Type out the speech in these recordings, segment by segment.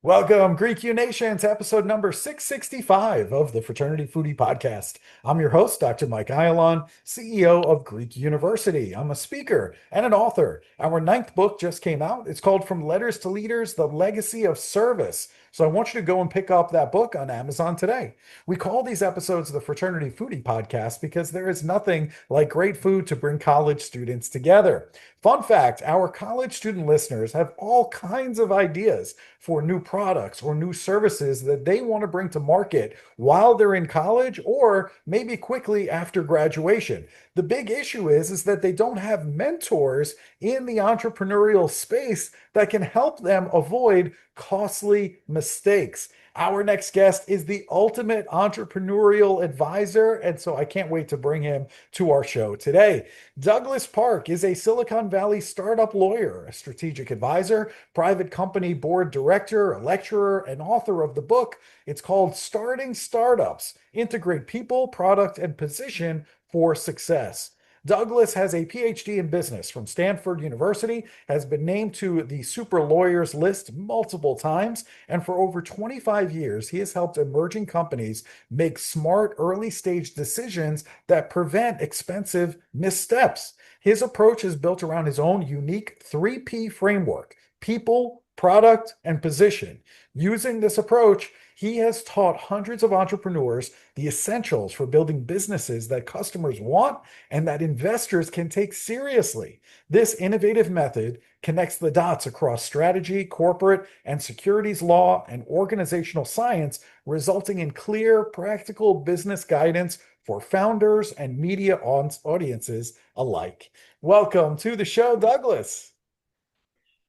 Welcome, Greek U Nation, to episode number 665 of the Fraternity Foodie Podcast. I'm your host, Dr. Mike Ayalon, CEO of Greek University. I'm a speaker and an author. Our ninth book just came out. It's called From Letters to Leaders, The Legacy of Service. So I want you to go and pick up that book on Amazon today. We call these episodes the Fraternity Foodie Podcast because there is nothing like great food to bring college students together. Fun fact, our college student listeners have all kinds of ideas for new products or new services that they want to bring to market while they're in college or maybe quickly after graduation. The big issue is that they don't have mentors in the entrepreneurial space that can help them avoid costly mistakes. Our next guest is the ultimate entrepreneurial advisor, and so I can't wait to bring him to our show today. Douglas Park is a Silicon Valley startup lawyer, a strategic advisor, private company board director, a lecturer, and author of the book. It's called Starting Startups: Integrate People, Product, and Position for Success. Douglas has a PhD in business from Stanford University, has been named to the super lawyers list multiple times, and for over 25 years, he has helped emerging companies make smart early stage decisions that prevent expensive missteps. His approach is built around his own unique 3P framework: people, product, and position. Using this approach, he has taught hundreds of entrepreneurs the essentials for building businesses that customers want and that investors can take seriously. This innovative method connects the dots across strategy, corporate and securities law, and organizational science, resulting in clear, practical business guidance for founders and media audiences alike. Welcome to the show, Douglas.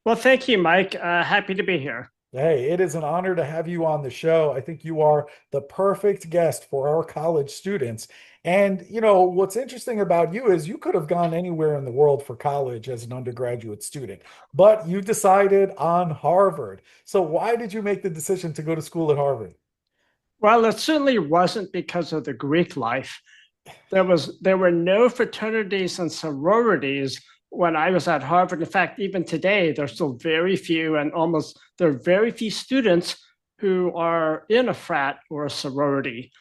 Well, thank you, Mike. Happy to be here. Hey, it is an honor to have you on the show. I think you are the perfect guest for our college students. And, what's interesting about you is you could have gone anywhere in the world for college as an undergraduate student, but you decided on Harvard. So why did you make the decision to go to school at Harvard? Well, it certainly wasn't because of the Greek life. There were no fraternities and sororities when I was at Harvard. In fact, even today, there's still very few, and there are very few students who are in a frat or a sorority.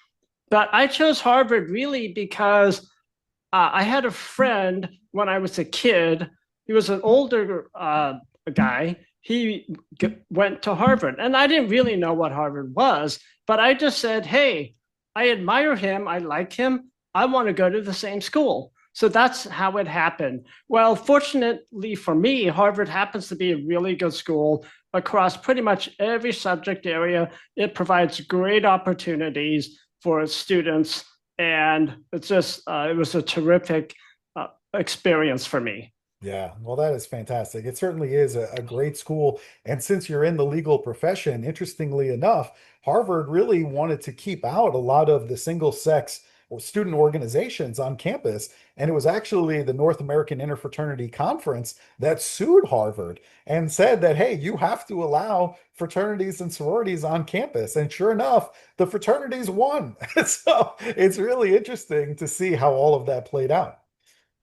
But I chose Harvard really because I had a friend when I was a kid. He was an older guy. He went to Harvard, and I didn't really know what Harvard was, but I just said, hey, I admire him. I like him. I want to go to the same school. So that's how it happened. Well, fortunately for me, Harvard happens to be a really good school across pretty much every subject area. It provides great opportunities for students, and it was a terrific experience for me. Yeah, well, that is fantastic. It certainly is a great school. And since you're in the legal profession, interestingly enough, Harvard really wanted to keep out a lot of the single sex or student organizations on campus. And it was actually the North American Interfraternity Conference that sued Harvard and said that, hey, you have to allow fraternities and sororities on campus. And sure enough, the fraternities won. So it's really interesting to see how all of that played out.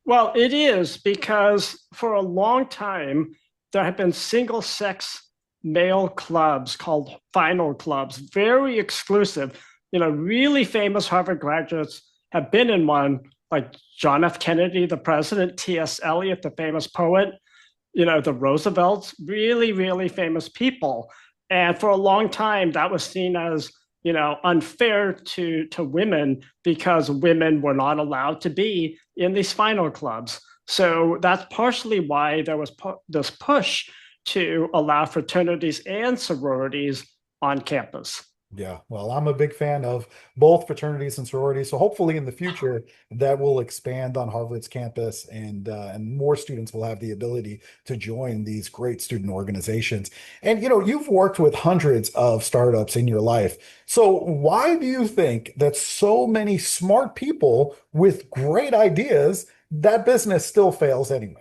Well, it is because for a long time, there have been single sex male clubs called final clubs, very exclusive. Really famous Harvard graduates have been in one, like John F. Kennedy, the president, T.S. Eliot, the famous poet, the Roosevelts, really, really famous people. And for a long time, that was seen as, unfair to women because women were not allowed to be in these final clubs. So that's partially why there was this push to allow fraternities and sororities on campus. Yeah, well, I'm a big fan of both fraternities and sororities. So hopefully in the future that will expand on Harvard's campus, and more students will have the ability to join these great student organizations. And you've worked with hundreds of startups in your life. So why do you think that so many smart people with great ideas, that business still fails anyway?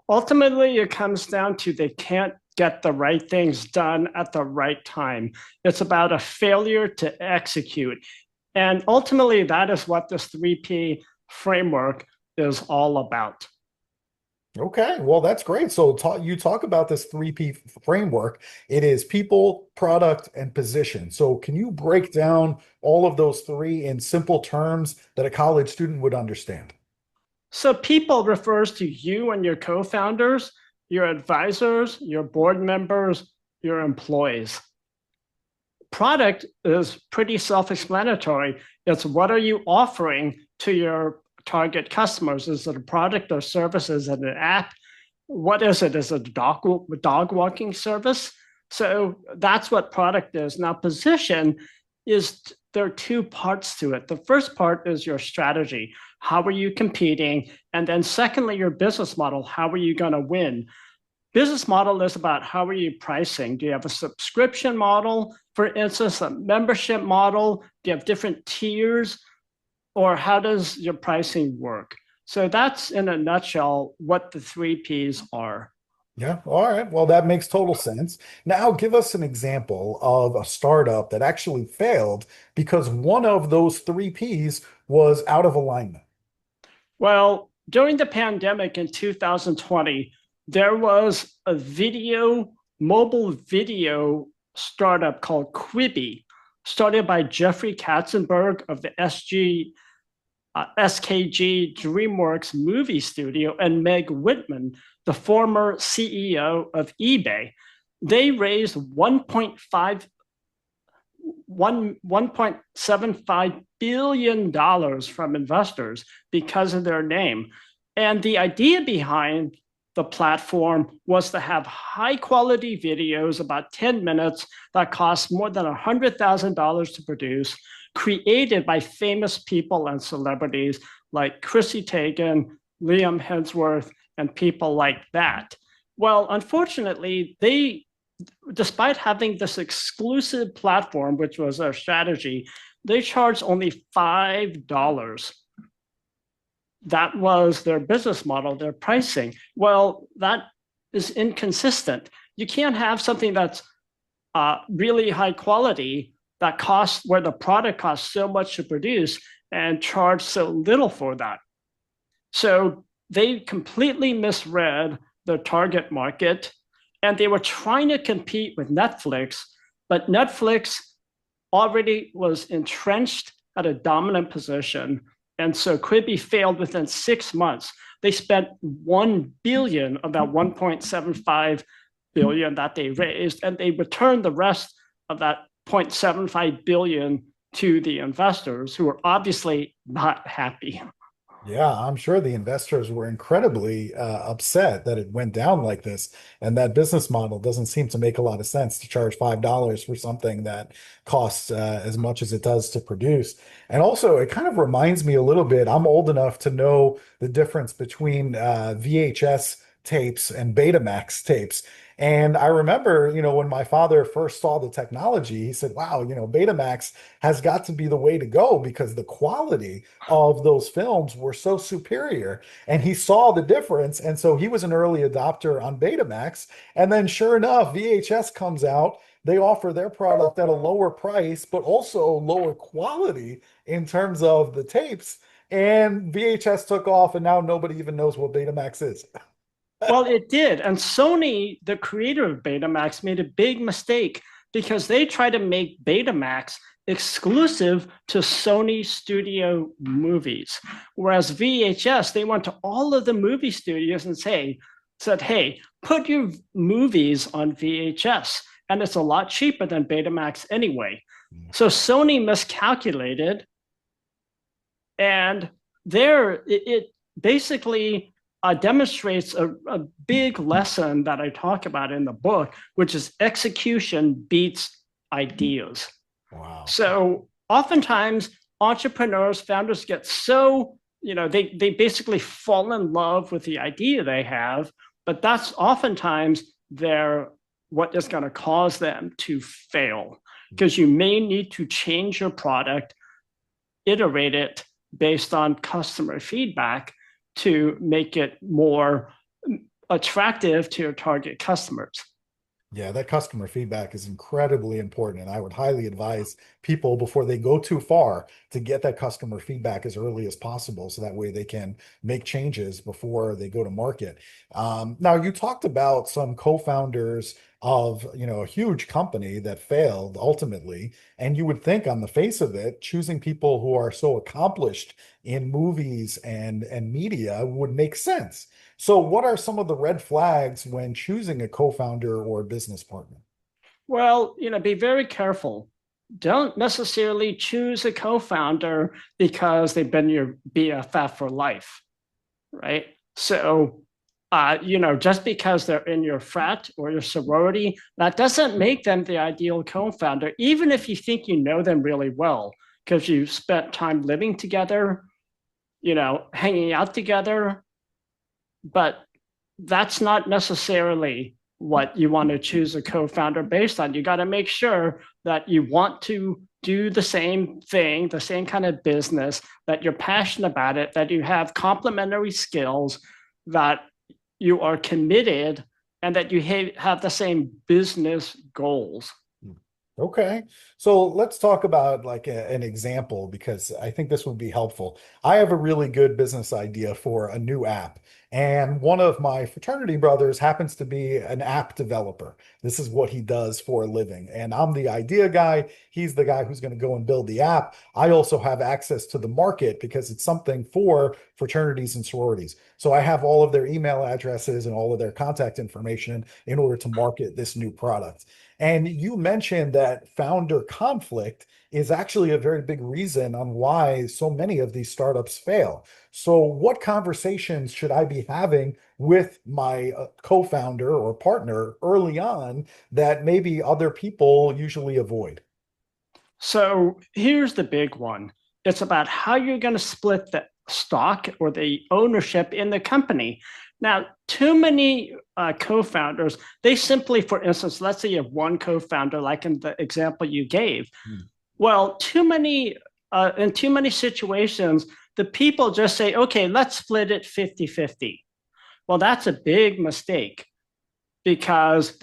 Ultimately, it comes down to they can't get the right things done at the right time. It's about a failure to execute. And ultimately, that is what this 3P framework is all about. Okay, well, that's great. So you talk about this 3P framework. It is people, product, and position. So can you break down all of those three in simple terms that a college student would understand? So people refers to you and your co-founders, your advisors, your board members, your employees. Product is pretty self-explanatory. It's what are you offering to your target customers? Is it a product or service? Is it an app? What is it? Is it a dog walking service? So that's what product is. Now, position is there are two parts to it. The first part is your strategy. How are you competing? And then secondly, your business model. How are you going to win? Business model is about how are you pricing? Do you have a subscription model, for instance, a membership model? Do you have different tiers? Or how does your pricing work? So that's in a nutshell what the 3Ps are. Yeah, all right. Well, that makes total sense. Now, give us an example of a startup that actually failed because one of those 3Ps was out of alignment. Well, during the pandemic in 2020, there was a mobile video startup called Quibi, started by Jeffrey Katzenberg of the SKG DreamWorks movie studio and Meg Whitman, the former CEO of eBay. They raised $1.75 billion from investors because of their name. And the idea behind the platform was to have high quality videos, about 10 minutes, that cost more than $100,000 to produce, created by famous people and celebrities like Chrissy Teigen, Liam Hemsworth, and people like that. Well, unfortunately, despite having this exclusive platform, which was their strategy, they charged only $5. That was their business model, their pricing. Well, that is inconsistent. You can't have something that's really high quality that costs where the product costs so much to produce and charge so little for that. So they completely misread their target market, and they were trying to compete with Netflix, but Netflix already was entrenched at a dominant position. And so Quibi failed within 6 months. They spent 1 billion of that 1.75 billion that they raised, and they returned the rest of that 0.75 billion to the investors, who were obviously not happy. Yeah, I'm sure the investors were incredibly upset that it went down like this. And that business model doesn't seem to make a lot of sense to charge $5 for something that costs as much as it does to produce. And also, it kind of reminds me a little bit, I'm old enough to know the difference between VHS tapes and Betamax tapes. And I remember, when my father first saw the technology, he said, wow, Betamax has got to be the way to go because the quality of those films were so superior. And he saw the difference. And so he was an early adopter on Betamax. And then sure enough, VHS comes out. They offer their product at a lower price, but also lower quality in terms of the tapes. And VHS took off, and now nobody even knows what Betamax is. Well, it did. And Sony, the creator of Betamax, made a big mistake because they tried to make Betamax exclusive to Sony studio movies. Whereas VHS, they went to all of the movie studios and said, hey, put your movies on VHS. And it's a lot cheaper than Betamax anyway. So Sony miscalculated. And there, it basically demonstrates a big lesson that I talk about in the book, which is execution beats ideas. Wow. So oftentimes entrepreneurs, founders get so, they basically fall in love with the idea they have, but that's oftentimes what is going to cause them to fail, because you may need to change your product, iterate it based on customer feedback to make it more attractive to your target customers. Yeah, that customer feedback is incredibly important. And I would highly advise people before they go too far to get that customer feedback as early as possible. So that way they can make changes before they go to market. Now, you talked about some co-founders of, a huge company that failed ultimately. And you would think on the face of it, choosing people who are so accomplished in movies and media would make sense. So, what are some of the red flags when choosing a co-founder or a business partner? Well, be very careful. Don't necessarily choose a co-founder because they've been your BFF for life, right? So, just because they're in your frat or your sorority, that doesn't make them the ideal co-founder, even if you think you know them really well, because you spent time living together, hanging out together. But that's not necessarily what you want to choose a co-founder based on. You got to make sure that you want to do the same thing, the same kind of business, that you're passionate about it, that you have complementary skills, that you are committed, and that you have the same business goals. Okay. So let's talk about like an example because I think this would be helpful. I have a really good business idea for a new app, and one of my fraternity brothers happens to be an app developer. This is what he does for a living. And I'm the idea guy. He's the guy who's going to go and build the app. I also have access to the market because it's something for fraternities and sororities. So I have all of their email addresses and all of their contact information in order to market this new product. And you mentioned that founder conflict is actually a very big reason on why so many of these startups fail. So, what conversations should I be having with my co-founder or partner early on that maybe other people usually avoid? So here's the big one. It's about how you're going to split the stock or the ownership in the company. Now, too many co-founders, they simply, for instance, let's say you have one co-founder, like in the example you gave. Hmm. Well, in too many situations, the people just say, okay, let's split it 50-50. Well, that's a big mistake because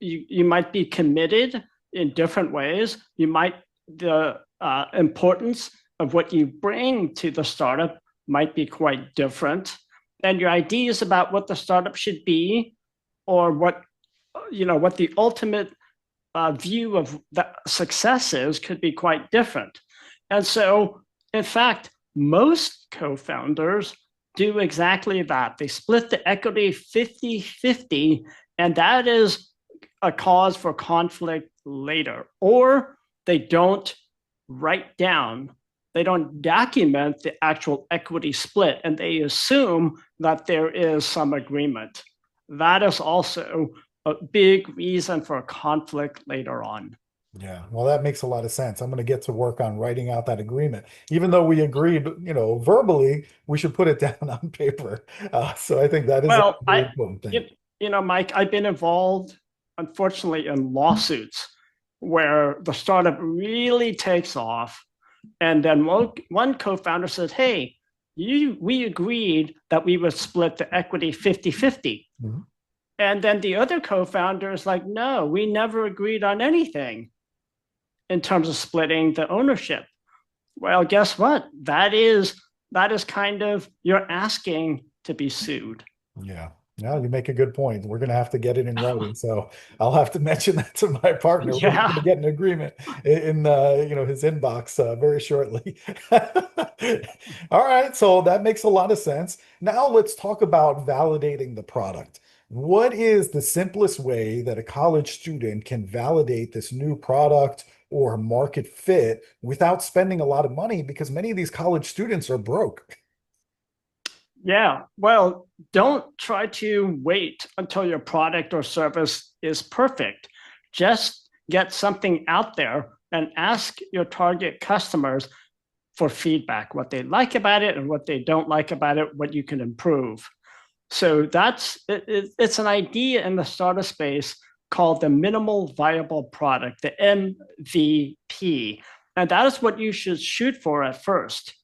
you might be committed in different ways. The importance of what you bring to the startup might be quite different, and your ideas about what the startup should be, or what the ultimate view of the success is, could be quite different. And so, in fact, most co-founders do exactly that. They split the equity 50-50, and that is a cause for conflict later. Or they don't write down, they don't document the actual equity split, and they assume that there is some agreement. That is also a big reason for conflict later on. Yeah, well, that makes a lot of sense. I'm going to get to work on writing out that agreement. Even though we agreed, verbally, we should put it down on paper. So I think that is a Well, very important thing. Mike, I've been involved, unfortunately, in lawsuits where the startup really takes off. And then one co-founder says, hey, we agreed that we would split the equity 50-50. Mhm. And then the other co-founder is like, no, we never agreed on anything in terms of splitting the ownership. Well, guess what? That is kind of, you're asking to be sued. Yeah. Yeah, you make a good point. We're going to have to get it in writing. So I'll have to mention that to my partner. We're going to Yeah. get an agreement in his inbox very shortly. All right, so that makes a lot of sense. Now let's talk about validating the product. What is the simplest way that a college student can validate this new product or market fit without spending a lot of money? Because many of these college students are broke. Yeah. Well, don't try to wait until your product or service is perfect. Just get something out there and ask your target customers for feedback, what they like about it and what they don't like about it, what you can improve. So it's an idea in the startup space called the minimal viable product, the MVP. And that is what you should shoot for at first.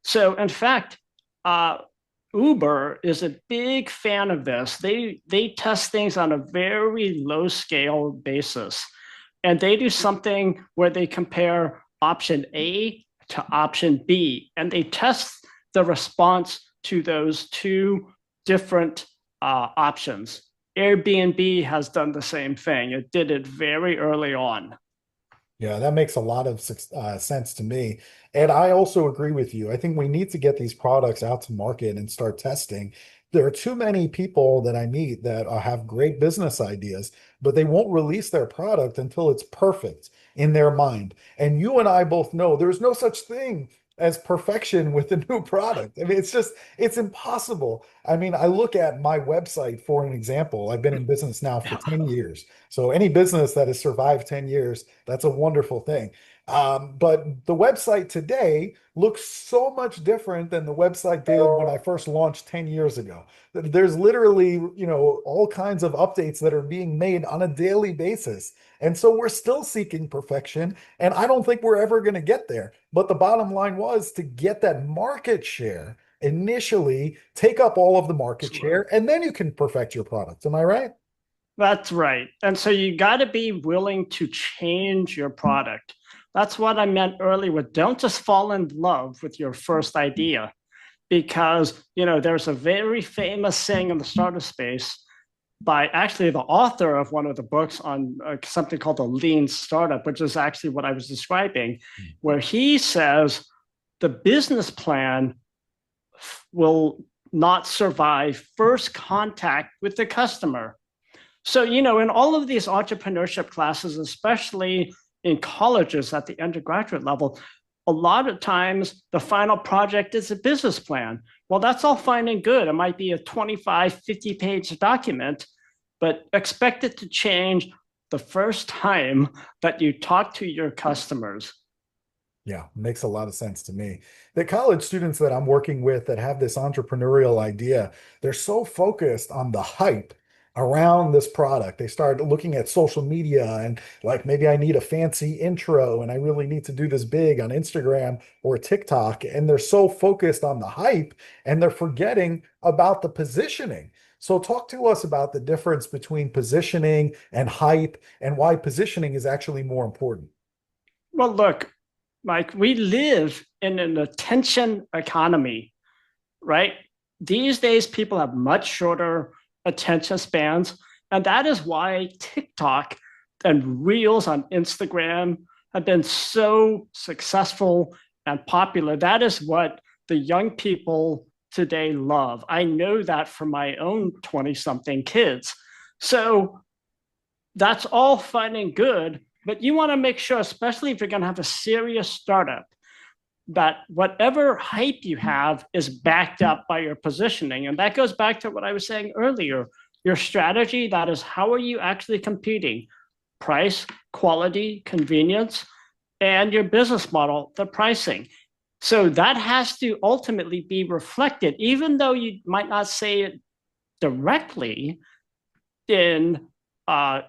So in fact, uh, Uber is a big fan of this. They test things on a very low scale basis. And they do something where they compare option A to option B, and they test the response to those two different options. Airbnb has done the same thing. It did it very early on. Yeah, that makes a lot of sense to me. And I also agree with you. I think we need to get these products out to market and start testing. There are too many people that I meet that have great business ideas, but they won't release their product until it's perfect in their mind. And you and I both know there's no such thing as perfection with a new product. I mean, it's impossible. I mean, I look at my website for an example. I've been in business now for Yeah. 10 years. So any business that has survived 10 years, that's a wonderful thing. But the website today looks so much different than the website did when I first launched 10 years ago. There's literally, all kinds of updates that are being made on a daily basis. And so we're still seeking perfection. And I don't think we're ever going to get there. But the bottom line was to get that market share initially, take up all of the market share, and then you can perfect your product. Am I right? That's right. And so you got to be willing to change your product. That's what I meant earlier with don't just fall in love with your first idea because, there's a very famous saying in the startup space by actually the author of one of the books on something called the lean startup, which is actually what I was describing, where he says the business plan will not survive first contact with the customer. So, in all of these entrepreneurship classes, especially in colleges at the undergraduate level, a lot of times the final project is a business plan. Well, that's all fine and good. It might be a 25, 50-page document, but expect it to change the first time that you talk to your customers. Yeah, makes a lot of sense to me. The college students that I'm working with that have this entrepreneurial idea, they're so focused on the hype around this product. They start looking at social media and like maybe I need a fancy intro and I really need to do this big on Instagram or TikTok. And they're so focused on the hype and they're forgetting about the positioning. So talk to us about the difference between positioning and hype and why positioning is actually more important. Well, look, Mike, we live in an attention economy, right? These days, people have much shorter attention spans. And that is why TikTok and Reels on Instagram have been so successful and popular. That is what the young people today love. I know that from my own 20 something kids. So that's all fine and good. But you want to make sure, especially if you're going to have a serious startup, that whatever hype you have is backed up by your positioning. And that goes back to what I was saying earlier. Your strategy, that is, how are you actually competing? Price, quality, convenience, and your business model, the pricing. So that has to ultimately be reflected, even though you might not say it directly in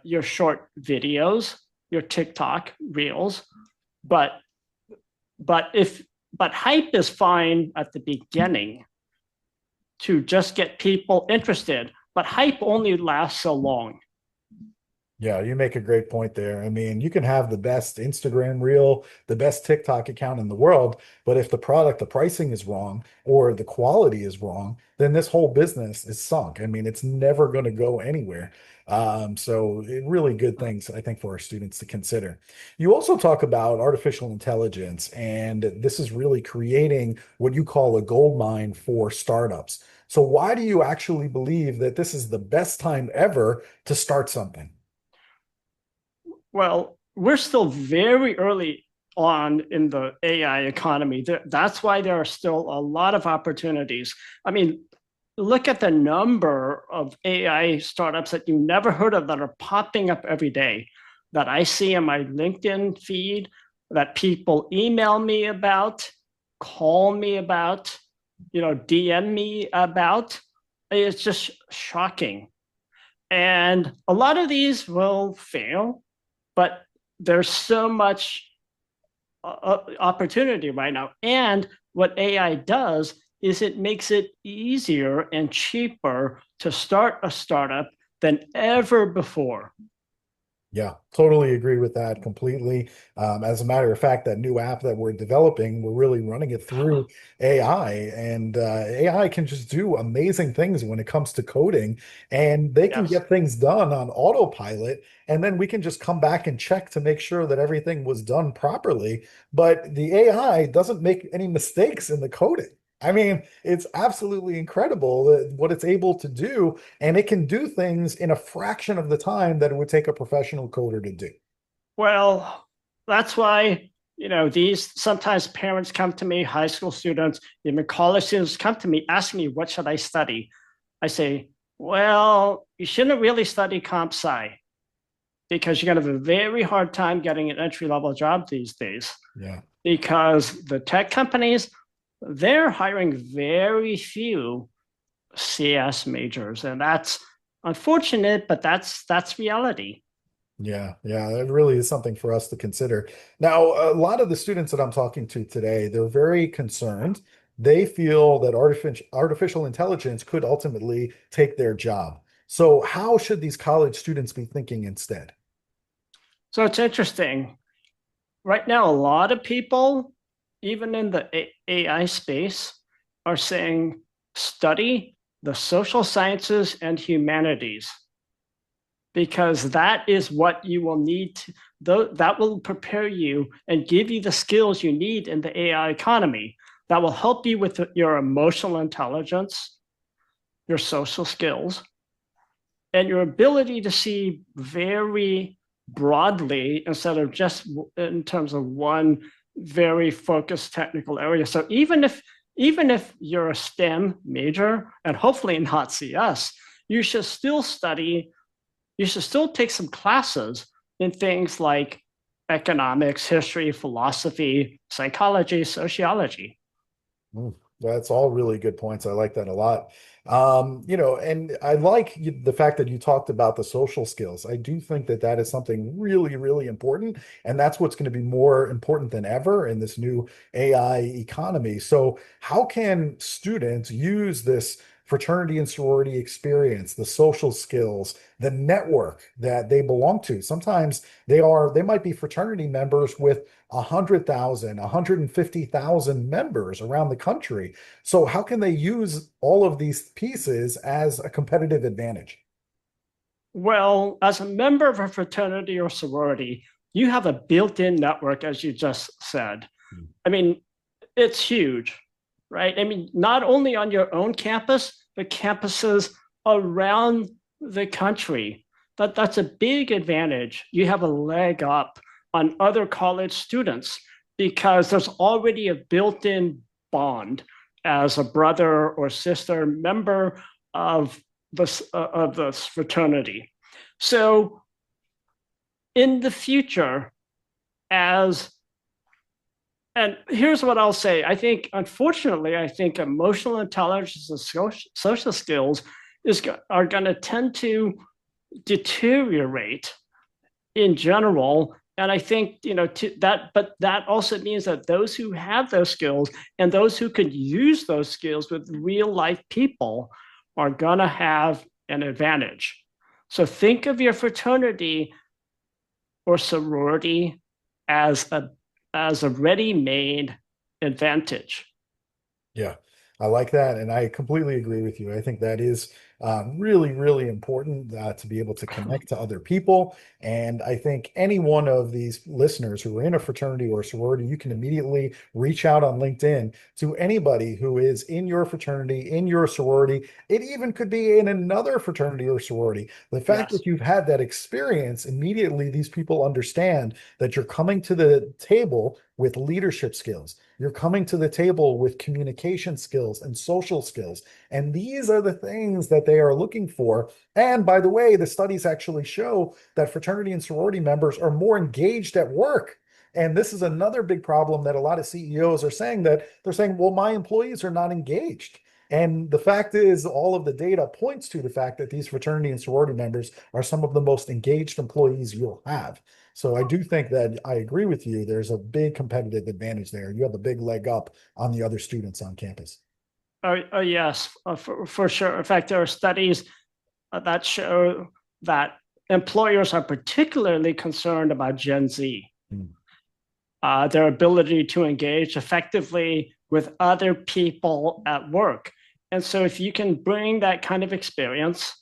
your short videos, your TikTok reels, but hype is fine at the beginning to just get people interested, but hype only lasts so long. Yeah, you make a great point there. I mean, you can have the best Instagram reel, the best TikTok account in the world, but if the product, the pricing is wrong or the quality is wrong, then this whole business is sunk. I mean, it's never going to go anywhere. Really good things, I think, for our students to consider. You also talk about artificial intelligence, and this is really creating what you call a gold mine for startups. So why do you actually believe that this is the best time ever to start something? Well, we're still very early on in the AI economy. That's why there are still a lot of opportunities. I mean, look at the number of AI startups that you never heard of that are popping up every day that I see in my LinkedIn feed, that people email me about, call me about, DM me about. It's just shocking. And a lot of these will fail, but there's so much opportunity right now. And what AI does is it makes it easier and cheaper to start a startup than ever before. Yeah, totally agree with that completely. As a matter of fact, that new app that we're developing, we're really running it through AI, and AI can just do amazing things when it comes to coding, and they can Yes. get things done on autopilot, and then we can just come back and check to make sure that everything was done properly. But the AI doesn't make any mistakes in the coding. I mean, it's absolutely incredible what it's able to do, and it can do things in a fraction of the time that it would take a professional coder to do. Well, that's why, these sometimes parents come to me, high school students, even college students come to me asking me, what should I study? I say, well, you shouldn't really study comp sci because you're going to have a very hard time getting an entry level job these days Yeah. because the tech companies, they're hiring very few CS majors. And that's unfortunate, but that's reality. Yeah, yeah, it really is something for us to consider. Now, a lot of the students that I'm talking to today, they're very concerned. They feel that artificial intelligence could ultimately take their job. So, how should these college students be thinking instead? So it's interesting. Right now, a lot of people, even in the AI space, are saying study the social sciences and humanities because that is what you will need to, that will prepare you and give you the skills you need in the AI economy that will help you with your emotional intelligence, your social skills, and your ability to see very broadly instead of just in terms of one very focused technical area. So even if you're a STEM major and hopefully not CS, you should still study, you should still take some classes in things like economics, history, philosophy, psychology, sociology. Mm, that's all really good points. I like that a lot. And I like the fact that you talked about the social skills. I do think that that is something really, really important, and that's what's going to be more important than ever in this new AI economy. So, how can students use this fraternity and sorority experience, the social skills, the network that they belong to? Sometimes they might be fraternity members with 100,000, 150,000 members around the country. So how can they use all of these pieces as a competitive advantage? Well, as a member of a fraternity or sorority, you have a built-in network, as you just said. I mean, it's huge, right? I mean, not only on your own campus, but campuses around the country. That's a big advantage. You have a leg up on other college students because there's already a built-in bond as a brother or sister member of this fraternity. So in the future, as and here's what I'll say. I think, unfortunately, I think emotional intelligence and social skills are going to tend to deteriorate in general. And I think, but that also means that those who have those skills and those who could use those skills with real life people are going to have an advantage. So think of your fraternity or sorority as a ready-made advantage. Yeah, I like that. And I completely agree with you. I think that is really, really important to be able to connect to other people. And I think any one of these listeners who are in a fraternity or sorority, you can immediately reach out on LinkedIn to anybody who is in your fraternity, in your sorority. It even could be in another fraternity or sorority. The fact Yes. that you've had that experience, immediately these people understand that you're coming to the table with leadership skills. You're coming to the table with communication skills and social skills. And these are the things that they are looking for. And by the way, the studies actually show that fraternity and sorority members are more engaged at work. And this is another big problem that a lot of CEOs are saying, that they're saying, well, my employees are not engaged. And the fact is, all of the data points to the fact that these fraternity and sorority members are some of the most engaged employees you'll have. So I do think that I agree with you. There's a big competitive advantage there. You have a big leg up on the other students on campus. Oh yes, for sure. In fact, there are studies that show that employers are particularly concerned about Gen Z, Mm. their ability to engage effectively with other people at work. And so if you can bring that kind of experience,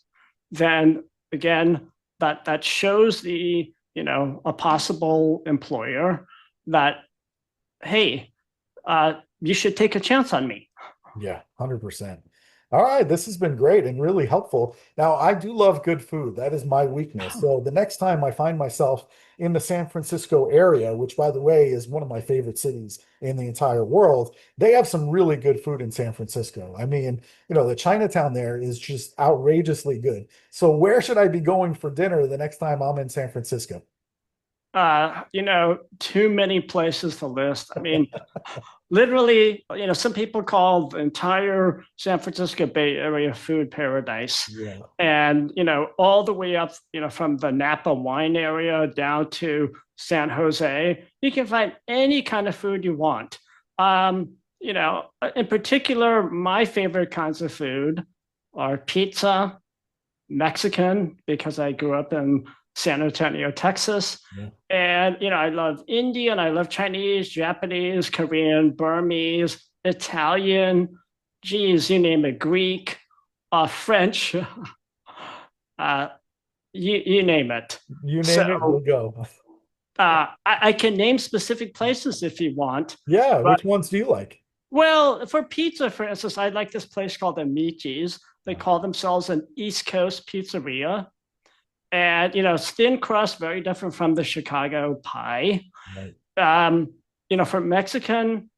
then again, that shows the, a possible employer that, hey, you should take a chance on me. Yeah, 100%. All right, this has been great and really helpful. Now, I do love good food. That is my weakness. So the next time I find myself in the San Francisco area, which by the way is one of my favorite cities in the entire world, they have some really good food in San Francisco. I mean, the Chinatown there is just outrageously good. So where should I be going for dinner the next time I'm in San Francisco? Too many places to list. I mean, literally, some people call the entire San Francisco Bay Area food paradise. Yeah. And, all the way up, from the Napa wine area down to San Jose, you can find any kind of food you want. In particular, my favorite kinds of food are pizza, Mexican, because I grew up in San Antonio, Texas. Yeah. And, I love Indian, I love Chinese, Japanese, Korean, Burmese, Italian, geez, you name it, Greek, French, uh, you name it. You name it, we'll So go. I can name specific places if you want. Yeah, But, which ones do you like? well, for pizza, for instance, I like this place called Amici's. They call themselves an East Coast pizzeria. And, it's thin crust, very different from the Chicago pie. Right. For Mexican,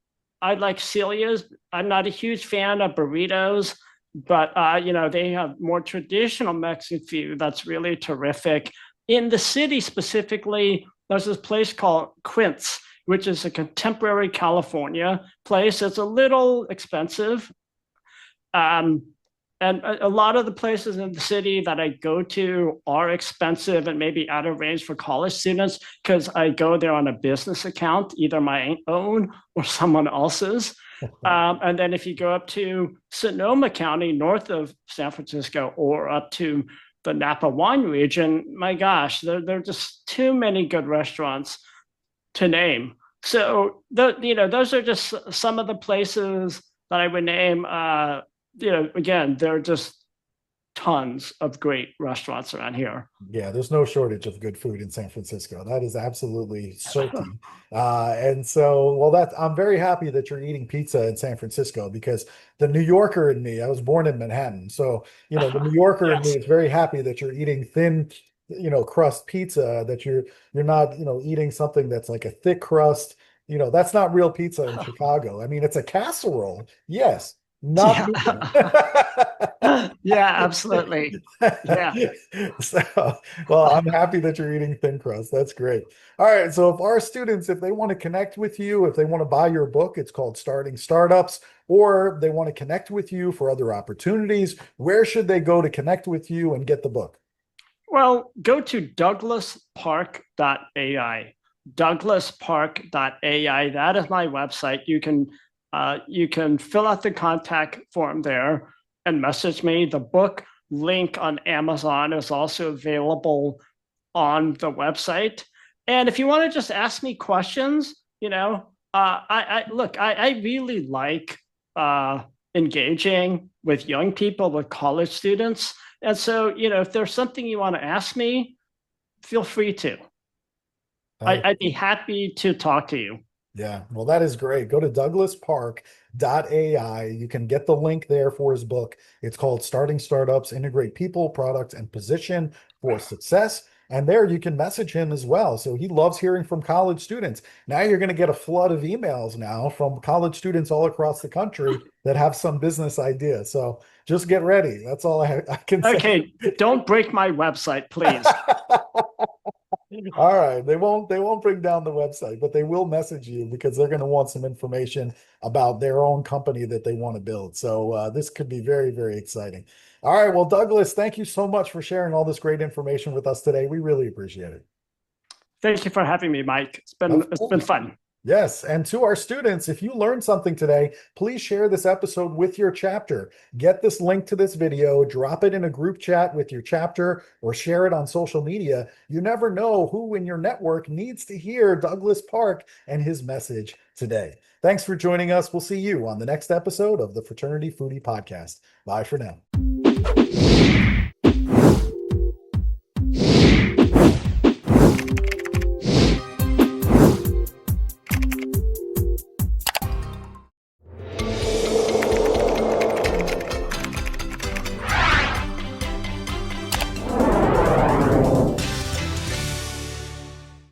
I like Celia's. I'm not a huge fan of burritos, but, they have more traditional Mexican food that's really terrific. In the city specifically, there's this place called Quince, which is a contemporary California place. It's a little expensive. Um, and a lot of the places in the city that I go to are expensive and maybe out of range for college students because I go there on a business account, either my own or someone else's. And then if you go up to Sonoma County, north of San Francisco, or up to the Napa wine region, my gosh, there are just too many good restaurants to name. So, those are just some of the places that I would name. Again, there are just tons of great restaurants around here. Yeah, there's no shortage of good food in San Francisco. That is absolutely certain. And so, well, I'm very happy that you're eating pizza in San Francisco because the New Yorker in me, I was born in Manhattan. So, the New Yorker in me Yes. is very happy that you're eating thin, crust pizza, that you're not, eating something that's like a thick crust. That's not real pizza in Chicago. I mean, it's a casserole, yes, not Yeah. pizza. Yeah, absolutely. Yeah. So, well, I'm happy that you're eating thin crust. That's great. All right. So, if our students, if they want to connect with you, if they want to buy your book, it's called Starting Startups, or they want to connect with you for other opportunities, where should they go to connect with you and get the book? Well, go to douglaspark.ai. Douglaspark.ai. That is my website. You can fill out the contact form there and message me. The book link on Amazon is also available on the website. And if you want to just ask me questions, I really like engaging with young people, with college students. And so, if there's something you want to ask me, feel free to. Uh, I'd be happy to talk to you. Yeah, well, that is great. Go to douglaspark.ai. You can get the link there for his book. It's called Starting Startups, Integrate People, Product, and Position for Success. And there you can message him as well. So he loves hearing from college students. Now you're going to get a flood of emails now from college students all across the country that have some business idea. So just get ready. That's all I can say. Okay, don't break my website, please. All right, they won't bring down the website, but they will message you because they're going to want some information about their own company that they want to build. So this could be very, very exciting. All right, well, Douglas, thank you so much for sharing all this great information with us today. We really appreciate it. Thank you for having me, Mike. It's been Of it's been course. fun. Yes, and to our students, if you learned something today, please share this episode with your chapter. Get this link to this video, drop it in a group chat with your chapter, or share it on social media. You never know who in your network needs to hear Douglas Park and his message today. Thanks for joining us. We'll see you on the next episode of the Fraternity Foodie Podcast. Bye for now.